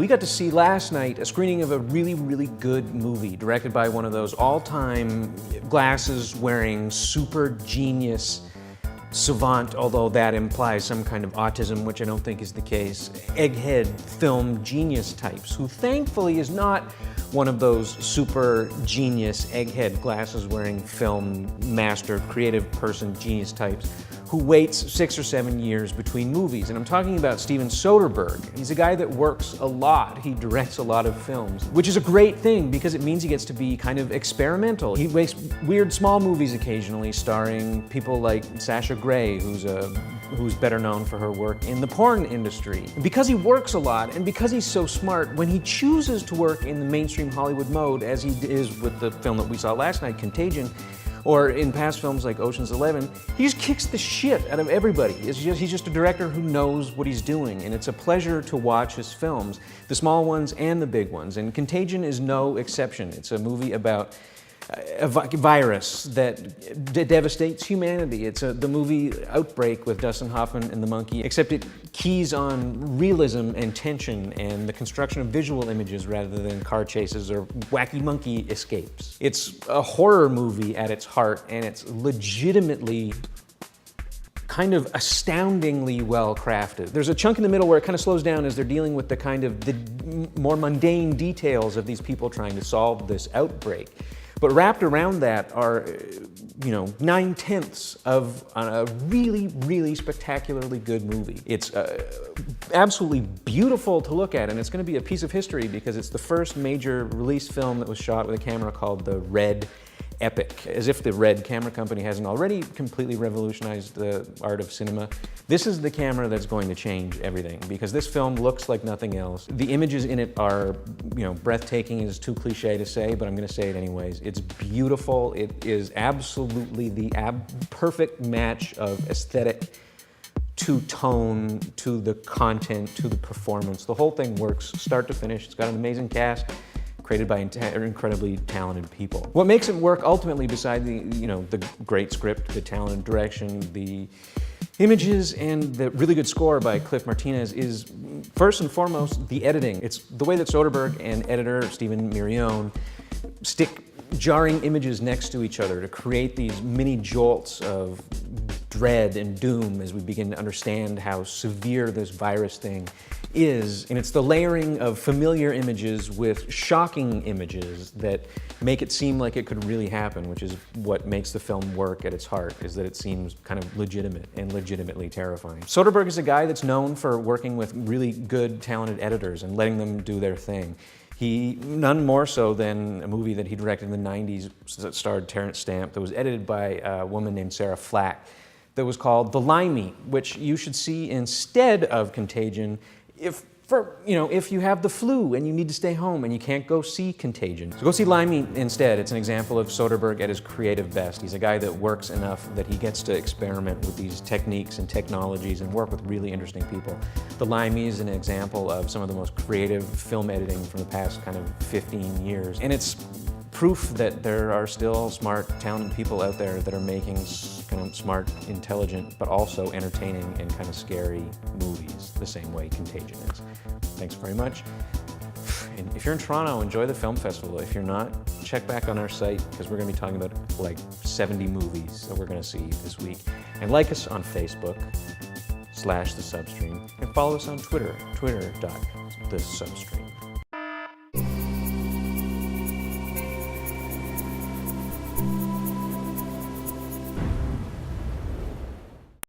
We got to see last night a screening of a really, really good movie directed by one of those all-time glasses-wearing super genius savant, although that implies some kind of autism, which I don't think is the case, egghead film genius types, who thankfully is not one of those super genius egghead glasses-wearing film master, creative person genius types who waits 6 or 7 years between movies. And I'm talking about Steven Soderbergh. He's a guy that works a lot. He directs a lot of films, which is a great thing because it means he gets to be kind of experimental. He makes weird small movies occasionally starring people like Sasha Grey, who's better known for her work in the porn industry. And because he works a lot and because he's so smart, when he chooses to work in the mainstream Hollywood mode, as he is with the film that we saw last night, Contagion, or in past films like Ocean's 11, he just kicks the shit out of everybody. He's just a director who knows what he's doing, and it's a pleasure to watch his films, the small ones and the big ones, and Contagion is no exception. It's a movie about a virus that devastates humanity. It's the movie Outbreak with Dustin Hoffman and the monkey, except it keys on realism and tension and the construction of visual images rather than car chases or wacky monkey escapes. It's a horror movie at its heart, and it's legitimately kind of astoundingly well crafted. There's a chunk in the middle where it kind of slows down as they're dealing with the more mundane details of these people trying to solve this outbreak. But wrapped around that are, 9/10 of a really, really spectacularly good movie. It's absolutely beautiful to look at, and it's going to be a piece of history because it's the first major release film that was shot with a camera called the Red Epic. As if the Red camera company hasn't already completely revolutionized the art of cinema, this is the camera that's going to change everything because this film looks like nothing else. The images in it are, breathtaking is too cliche to say, but I'm going to say it anyways. It's beautiful. It is absolutely the perfect match of aesthetic to tone, to the content, to the performance. The whole thing works start to finish. It's got an amazing cast, created by incredibly talented people. What makes it work ultimately, beside the great script, the talented direction, the images, and the really good score by Cliff Martinez, is first and foremost the editing. It's the way that Soderbergh and editor Stephen Mirione stick jarring images next to each other to create these mini jolts of dread and doom as we begin to understand how severe this virus thing is. And it's the layering of familiar images with shocking images that make it seem like it could really happen, which is what makes the film work at its heart, is that it seems kind of legitimate and legitimately terrifying. Soderbergh is a guy that's known for working with really good, talented editors and letting them do their thing. None more so than a movie that he directed in the 90s that starred Terrence Stamp, that was edited by a woman named Sarah Flack, that was called The Limey, which you should see instead of Contagion if you have the flu and you need to stay home and you can't go see Contagion. So go see Limey instead. It's an example of Soderbergh at his creative best. He's a guy that works enough that he gets to experiment with these techniques and technologies and work with really interesting people. The Limey is an example of some of the most creative film editing from the past kind of 15 years. And it's proof that there are still smart, talented people out there that are making kind of smart, intelligent, but also entertaining and kind of scary movies, the same way Contagion is. Thanks very much. And if you're in Toronto, enjoy the film festival. If you're not, check back on our site because we're going to be talking about like 70 movies that we're going to see this week. And like us on Facebook /thesubstream, and follow us on Twitter, twitter.thesubstream.